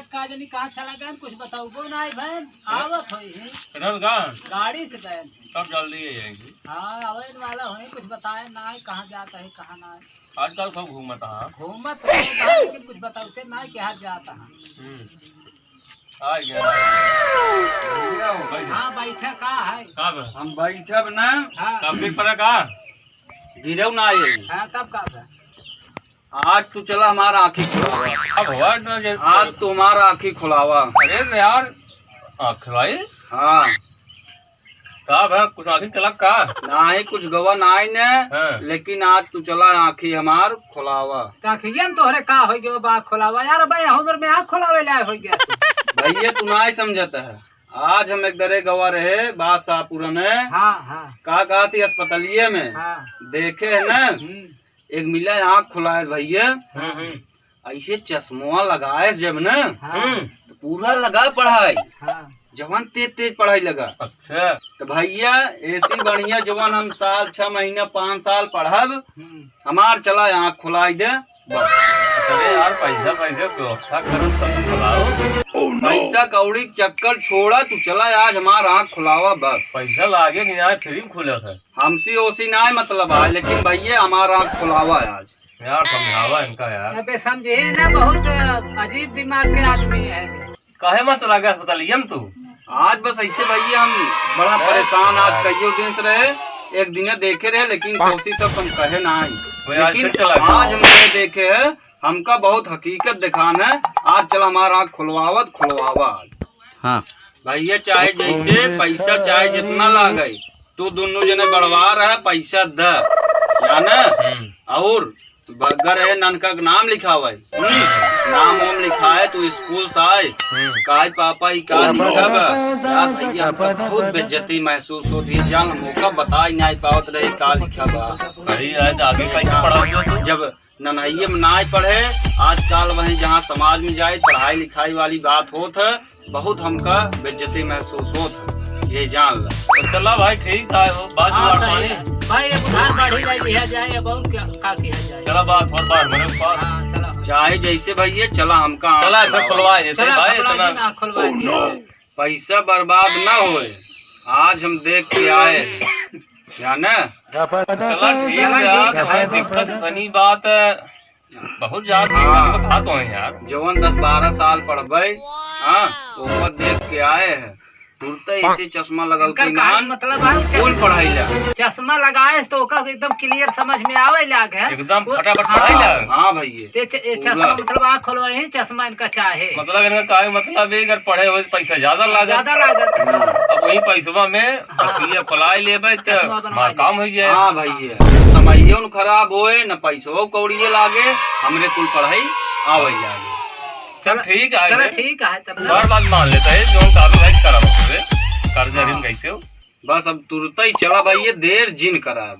आज का जनी कहाँ चला गए कुछ बताओ को ना बहन आवत होई है इधर का गाड़ी से गए सब जल्दी ही जाएगी। हाँ आवे वाला होई कुछ बताए ना कहाँ जाता है कहाँ ना आजकल सब घूमता है। घूमत तो है, लेकिन कुछ बताओ ना क्या जाता है। आ गया हाँ बैठा का है कब हम बैठब ना हाँ कब भी पड़ा का गिरव ना आए। हाँ तब का है आज तू चला हमारा आँखी खुलावा। अब हुआ ना जे आज तुम्हारा आँखी खुलावा। अरे यार खिलाई हाँ कब है कुछ आखिर तलक का ना ही कुछ गवा ना ही ने हाँ। लेकिन आज तू चला आँखी हमार खुलावा। ताकि तोहरे का हो गया बात खोलावा यार भाई हमर में आँख खोलावे लाए हो गया भैया तू ना ही समझता है। आज हम एक दरे गवा रहे बादशाहपुर में। हाँ हाँ कहा थी अस्पतालिये में हाँ देखे है ना एक मिला आँख खुलाए भैया ऐसे चश्मा लगाए जब न हाँ तो पूरा लगा पढ़ाई हाँ जवान तेज तेज पढ़ाई लगा। अच्छा तो भैया ऐसी बढ़िया जवान हम साल 6 महीना 5 साल पढ़ब हमार चला आँख खुलाई दे बस। अरे यार पैसा पैसे व्यवस्था करम तब खिलाओ। पैसा कौड़ी चक्कर छोड़ा तू चला आज हमार आँख खुलावा बस। पैसा लागे नहीं आए फिर खुले थे हमसी ओसी ना मतलब है लेकिन भैया हमार आँख खुलावा आज। यार समझावा इनका यार अबे समझे ना बहुत अजीब दिमाग के आदमी है। काहे मत चला गया अस्पताल तू आज बस ऐसे भैया हम बड़ा परेशान आज कईयों दिन से रहे। एक दिन देखे रहे लेकिन कोशिश सब हम कहे ना आई लेकिन आज हमने देखे है हमका बहुत हकीकत दिखाना है। आज चला हमारा आँख खुलवावत खुलवावा आज। हाँ भैया चाहे जैसे पैसा चाहे जितना लागे तू दोनों जने बढ़वा रहा है पैसा द या न और बगर है ननका का नाम लिखा हुआ है नाम वाम लिखा है तू स्कूल से आए काय पापा ही का लिखा यार भैया हमका बहुत बेइज्जती महसूस होती है। जान मौका बता ही नहीं पावत रहे का लिखा बा। अरे आज आगे कैसे पढ़ा जब नन्हैये में ना पढ़े आजकल वहीं जहाँ समाज में जाए पढ़ाई लिखाई वाली बात होत है बहुत हमका बेइज्जती महसूस होत है ये जान ला। तो चला भाई ठीक है वो बात हाँ जुगाड़ सही पानी है भाई अब उधार बढ़ी जाए लिया जाए अब और क्या का किया जाए। चला बात और बात मेरे पास हाँ चला चाहे जैसे भैया चला हमका आँख चला अच्छा खुलवा देते चला भाई खबरा इतना जी ना खुलवा दिया पैसा बर्बाद न होए आज हम देख के आए क्या न। चला ठीक है यार भाई दिक्कत इतनी बात है बहुत ज्यादा खाते हैं यार जवन 10-12 साल पढ़बे हाँ ऊपर देख के आए हैं तुरते ऐसे चश्मा लगल के नान मतलब फुल पढ़ाई ला चश्मा लगाए तो ओकर एकदम क्लियर समझ में आवे लाग है एकदम फटाफट पढ़ाई ला। हाँ भैया ते चश्मा मतलब आँख खोलवाए ही चश्मा इनका चाहे मतलब इनका काय मतलब है अगर पढ़े हुए पैसा ज्यादा लागत ज्यादा लागत अब वही पैसवा में अखिया खुलाई लेबे तो हमारा काम हो जाए। हाँ भैया समयो न खराब होए न पैसो कौड़िये लागे हमरे कुल पढ़ाई आवे लागे। चल ठीक है चलो ठीक है तब बार बात मान लेता है जो कागज भाई करा कर्जा ऋण कैसे हो बस अब तुरंत ही चला भैया देर जिन कराब।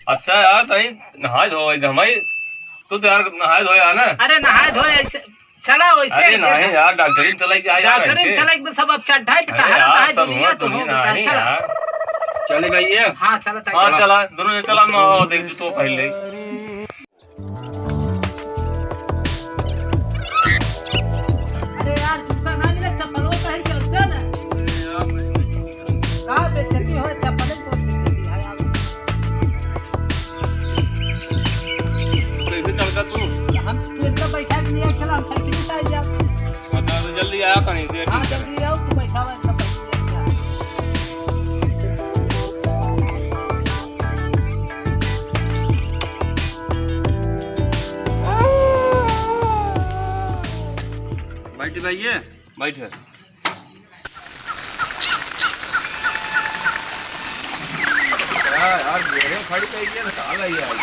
अच्छा यार तही नहाए धोए हमारी तू तो यार नहाए धोया ना। अरे नहाए धोए ऐसे चला वैसे अरे नहीं यार डॉक्टरी चलाई डॉक्टरी चला सब अब चढ़ाई पे नहाए दुनिया तो हो बता चला चले भैया हाँ चला हाँ चला दोनों चला मैं देख तो पहले अरे यार जूता ना मिले चप्पलों पहन के उसका ना कहाँ पे चली हो चप्पलें तो चली है यार कैसे चल का तू हम तू इतना बैठा के नहीं चला हम साइकिल से आ जा बता तो जल्दी आया कहीं देर हाँ जल्दी आओ तू बैठा हुआ सब बैठे भैया बैठे यार घेरे खड़ी कही ना कहाँ गई यार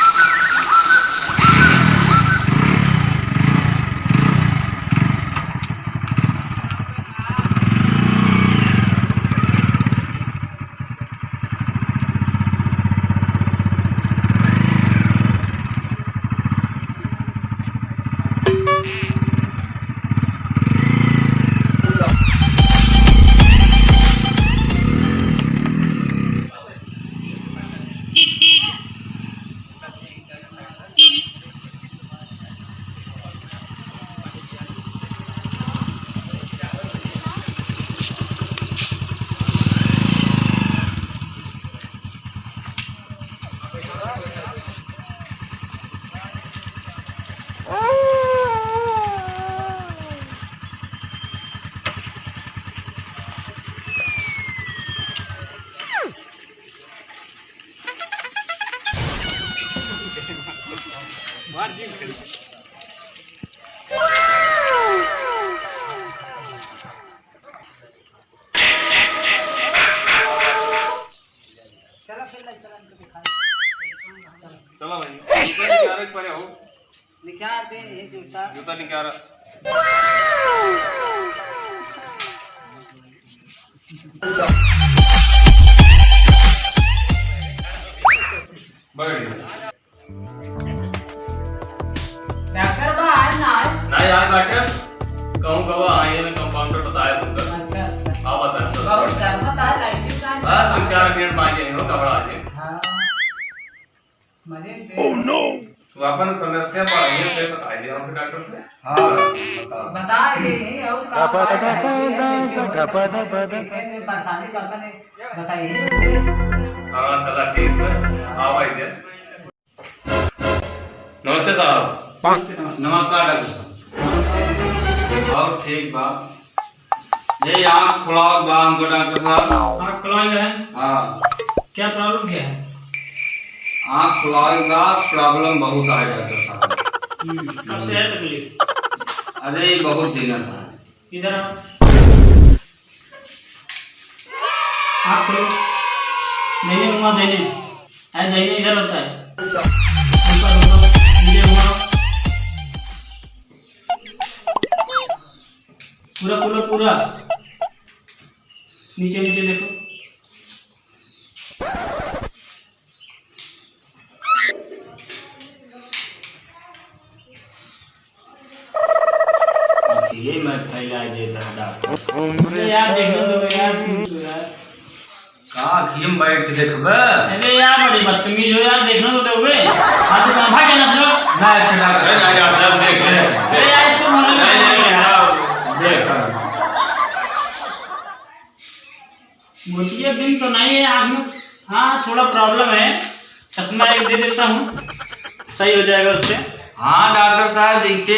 चलो भाई निकाल पर हो निकाल दे ये जूता जूता निकाल बढ़िया डॉक्टर बा आज ना आए नहीं आज बाटे कहूँ गवा आए में कंपाउंडर बताया तुमको अच्छा अच्छा आप बताएं बहुत गर्म था लाइट टाइम बस 2-4 मिनट बाद जाएंगे घबरा आ जाए हां मजे ओह नो तो अपन समस्या पढ़ाइए से बताइए दिया हमसे डॉक्टर से हाँ बता दे और का परेशानी पापा ने बताइए मुझसे हाँ चला ठीक है आओ भाई दे नमस्ते साहब नमस्कार डॉक्टर साहब और ठीक बा ये आँख खुलाओ बा हमको डॉक्टर साहब आँख खुलवाएंगे है हाँ क्या प्रॉब्लम क्या है आँख खुलाओ बा प्रॉब्लम बहुत है डॉक्टर साहब कब से है तकलीफ अरे बहुत दिन से है इधर आओ आँख खोलो देने घुमा देने है देने इधर होता है ऊपर ऊपर नीचे घुमाओ पूरा पूरा पूरा नीचे नीचे देखो ये मैं फैलाई देता है डॉक्टर अरे यार देखने दो यार तुम यार का खिम बैठ के देखबे अरे यार बड़ी बदतमीज हो यार देखने तो दोगे हाथ में भाग जाना चलो ना अच्छा डॉक्टर अरे नहीं यार साहब देख ले अरे यार इसको मारने नहीं नहीं यार देख मोतिया बिल तो नहीं है आँख में हाँ थोड़ा प्रॉब्लम है चश्मा एक दे देता हूँ सही हो जाएगा उससे हाँ डॉक्टर साहब जैसे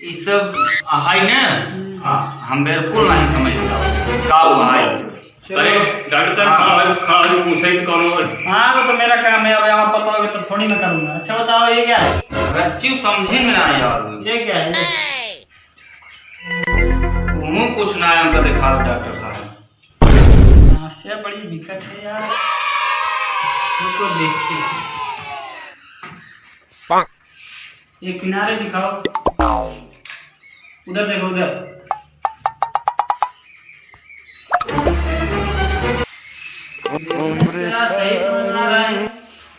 ये सब है ना हम बिल्कुल नहीं समझ का हुआ है ये सब। अरे डॉक्टर साहब खड़ा पूछे कि कौन हाँ वो तो मेरा काम है अब यहाँ पता होगा तो थोड़ी मैं करूँगा अच्छा बताओ ये क्या है बच्ची समझे में ना यार ये क्या है तुम कुछ ना हमको दिखाओ डॉक्टर साहब समस्या बड़ी दिक्कत है यार रुको देखते हैं ये किनारे दिखाओ उधर देखो उधर यार सही समझ में आ रहा है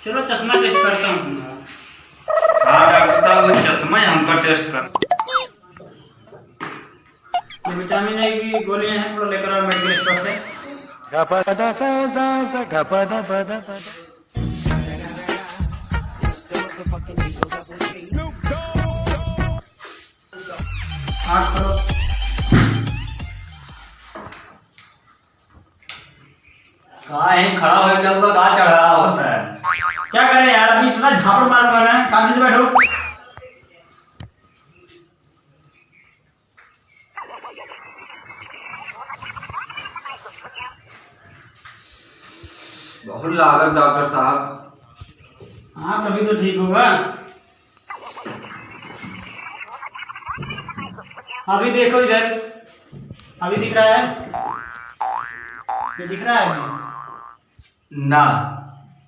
चलो चश्मा टेस्ट करता हूँ तुम्हारा हाँ डॉक्टर साहब वो चश्मा ही हमका टेस्ट कर ये विटामिन ए की गोलियां हैं थोड़ा लेकर आओ मेडिकल स्टोर से आँख खोलो कहाँ है खड़ा हो गया तो कहाँ चढ़ रहा होता है क्या करें यार अभी इतना झापड़ मार रहा है शांति से बैठो बहुत लागत डॉक्टर साहब हाँ कभी तो ठीक होगा अभी देखो इधर अभी दिख रहा है ये दिख रहा है अभी ना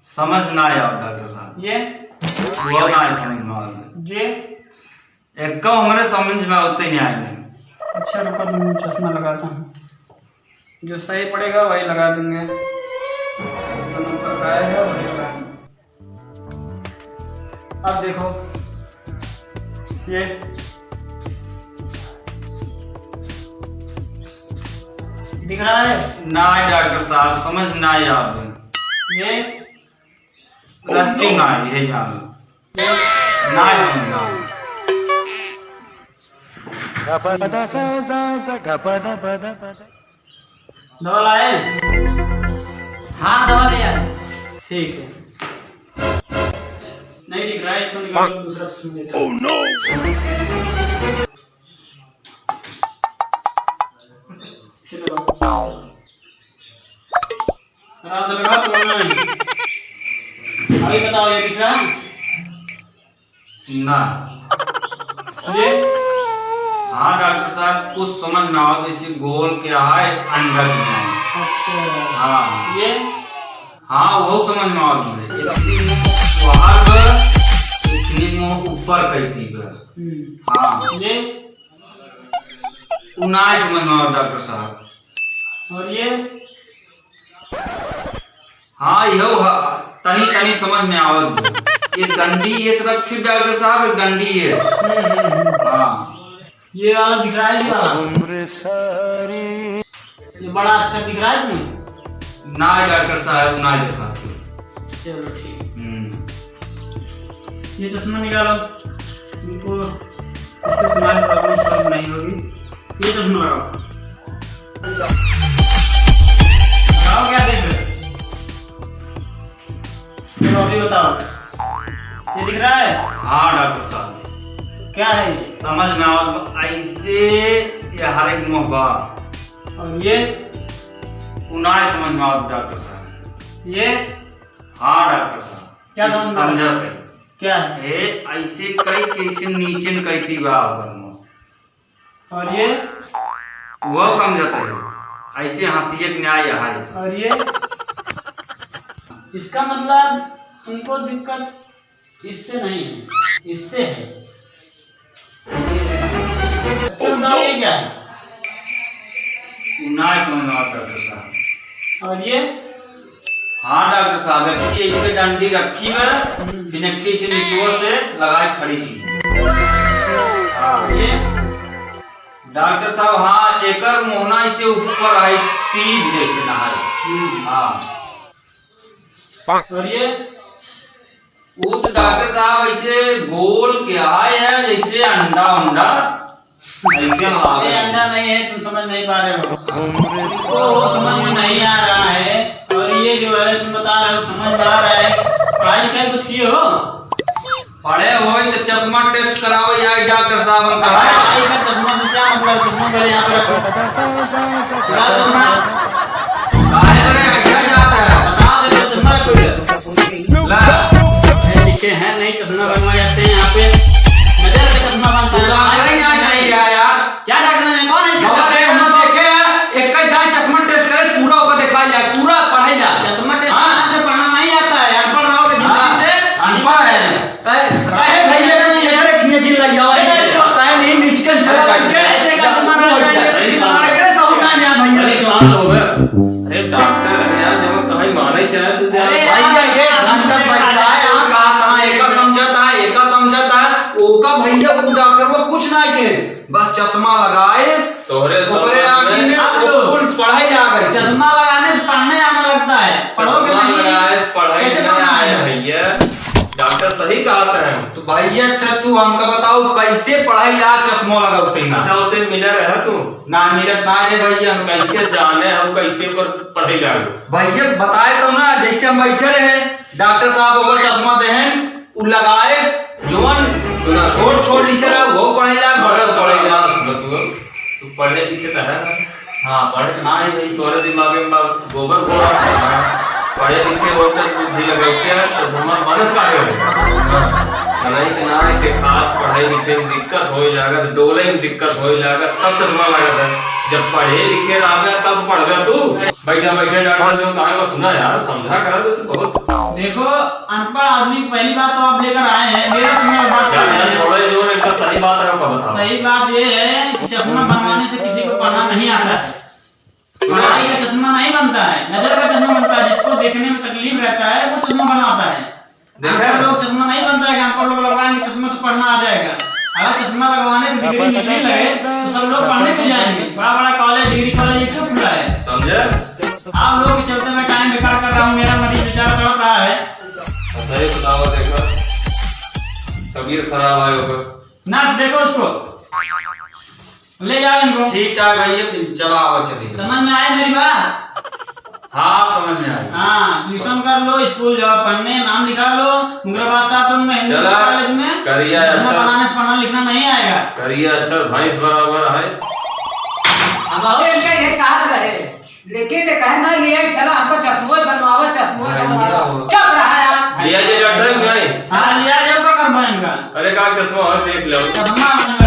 समझ ना आया डॉक्टर साहब ये वो ना आया समझ में आया ये एक का हमारे समझ में होते नहीं आएंगे अच्छा रुको तुम चश्मा लगाता हूँ जो सही पड़ेगा वही लगा देंगे इसका नंबर का है वही लगाएंगे। अब देखो ये दिख रहा है ना डॉक्टर साहब समझ ना आया ये रच्ची ना ये यार ना समझ ना दवा लाए हाँ दवा ले आए ठीक है नहीं दिख रहा है इसको निकालो दूसरा सुन लेते हैं। इसे लगाओ आराम से लगाओ तोड़ना नहीं अभी बताओ ये दिख रहा है ना। ये हाँ डॉक्टर साहब कुछ समझ ना आओ, जैसे गोल के आए अंदर में आए। अच्छा हाँ ये हाँ वो समझ में आओ मेरे बाहर ऊपर कहती बा। हाँ ये उनाई समझ में आओ डॉक्टर साहब। और ये हाँ यो तनी तनी समझ में आवत। ये डंडी ये रखी डॉक्टर साहब, ये डंडी ये। हाँ ये वाला दिख रहा है, ये वाला ये बड़ा अच्छा दिख रहा है इसमें। ना डॉक्टर साहब ना दिखा। चलो ठीक। ये चश्मा निकालो, इनको इससे तुम्हारी प्रॉब्लम नहीं होगी। ये चश्मा लगाओ, लगाओ क्या देख रहे हो? चलो अभी बताओ, ये दिख रहा है? हाँ डॉक्टर साहब क्या है ये? समझ में आवत ऐसे ये हर एक मुहबा। और ये उनाई समझ में आवत डॉक्टर साहब। ये हाँ डॉक्टर साहब क्या समझ में आवत? समझा पे क्या है? हे ऐसे कई कैसे नीचे न कहती बा ऊपर में। और ये वो समझते है ऐसे हंसियत न्याय है। और ये इसका मतलब उनको दिक्कत इससे नहीं है, इससे है। अच्छा बताओ ये क्या है? उनाई समझ में आवत डॉक्टर साहब। और ये हाँ डॉक्टर साहब रखी ऐसे डंडी रखी है, बिनक्की से नीचुओं से लगाए खड़ी की। हाँ ये डॉक्टर साहब हाँ एकर मोहना इसे ऊपर आई तीज जैसे नहाए। हाँ और ये वो तो डॉक्टर साहब ऐसे गोल के आए हैं जैसे अंडा उंडा ऐसे ये लागे। अंडा नहीं है, तुम समझ नहीं पा रहे हो, तो समझ में नहीं आ रहा है। और ये जो है तुम बता रहे हो समझ में आ रहा है। पढ़ाई लिखाई कुछ किए हो? पढ़े हो तो चश्मा टेस्ट कराओ यार डॉक्टर साहब हम कहा पढ़ाई का चश्मा से क्या मतलब? चश्मा पहले यहाँ पे रखो, लगा दो ना। काहे करे क्या जाता है बता दे तो चश्मा रखो इधर। ला ये लिखे हैं नहीं चश्मा बनवाए जाते हैं यहाँ पे, नजर का चश्मा बनता है। डॉक्टर ही यहाँ चाहिए यार। क्या डॉक्टर ने कौन है इसका? मगर एक हम देखे हैं एक कई जाए चश्मा टेस्ट करे पूरा होकर दिखाई जाए पूरा पढ़े जाए। चश्मा टेस्ट हाँ। करने से पढ़ना नहीं आता है, अनपढ़ रहोगे जिंदगी से। अनपढ़ है काहे भैया ने ये करे खिने जिल लई जावा काहे नहीं निचकन चला बैठ के ऐसे का चश्मा ना लगाइए। हमारे करे सब ना भैया अरे डॉक्टर है यार, जब कहीं माने चाहे तो दे। अरे भैया ये घंटा बैठा है यहाँ कहा एका समझता है ओका भैया वो डॉक्टर वो कुछ ना के बस चश्मा लगाए तोहरे ओकरे आंखी में फुल पढ़ाई जा गई। चश्मा लगाने से पढ़ने आने लगता है, पढ़ोगे नहीं पढ़ाई कैसे नहीं पढ़ना आए है? भैया, डॉक्टर सही कहते हैं। तो भैया अच्छा तू हमका बताओ कैसे पढ़ाई ला चश्मा लगाते ना अच्छा उसे मिला रहा तू ना मिलत ना रे भैया हम कैसे जाने हम कैसे पर पढ़े जाओ। भैया बताए तो ना जैसे हम बैठे रहे डॉक्टर साहब वो चश्मा देहन उ लगाए जोन सुना छोट छोट लिखे रहा वो पढ़े ला बड़ा पढ़े ला। तू पढ़े लिखे तो है ना? हाँ पढ़े ना है भाई तोरे दिमाग में गोबर घोड़ा है। पढ़े लिखे होते बुद्धि लगाते हैं तो हमारा मदद करेगा। नहीं कि ना के खास पढ़ाई लिखे में दिक्कत हो जाएगा तो डोले में दिक्कत हो जाएगा तब चश्मा लगा है। जब पढ़े लिखे रहा तब पढ़ गया तू बैठा बैठे डॉक्टर से कहा को सुना यार समझा करा तो बहुत। देखो अनपढ़ आदमी पहली बात तो आप लेकर आए हैं, मेरा सुनिए बात कर रहे हैं। थोड़े जो इनका सही बात है वो बताओ। सही बात ये है कि चश्मा बनवाने से किसी को पढ़ना नहीं आता है। पढ़ाई का चश्मा नहीं बनता है, नजर का चश्मा बनता है। जिसको देखने में तकलीफ रहता है वो चश्मा बनवाता है। अनपढ़ लोग चश्मा नहीं बनता है कि अनपढ़ लोग लगवाएंगे चश्मा तो पढ़ना आ जाएगा। अगर चश्मा लगवाने से डिग्री मिलने लगे तो सब लोग पढ़ने क्यों जाएंगे? बड़ा बड़ा कॉलेज डिग्री कॉलेज ये क्यों खुला है? समझे? आप लोग के चलते मैं टाइम बेकार कर रहा हूँ, मेरा मरीज बेचारा तड़प रहा है। सही बताओ देखो तबीयत खराब है होगा। नर्स देखो उसको, ले जाओ इनको। ठीक है भैया चला आवा चलिए। समझ में आए मेरी बात? हाँ समझ में आई। हाँ ट्यूशन कर लो, स्कूल जाओ पढ़ने, नाम लिखा लो मुगराबाद साहब में हिंदी चला कॉलेज में। करिया चश्मा अच्छा बनाने से पढ़ना लिखना नहीं आएगा। करिया अच्छा भैंस बराबर है। अब आओ इनका ये कहा रहे लेकिन कहे ना लिया चला हमको चश्मा बनवाओ चश्मा बनवाओ चुप रहा यार। लिया जी डॉक्टर साहब नहीं। हाँ लिया जब का कर बनेगा। अरे का चश्मा हो देख लो। चश्मा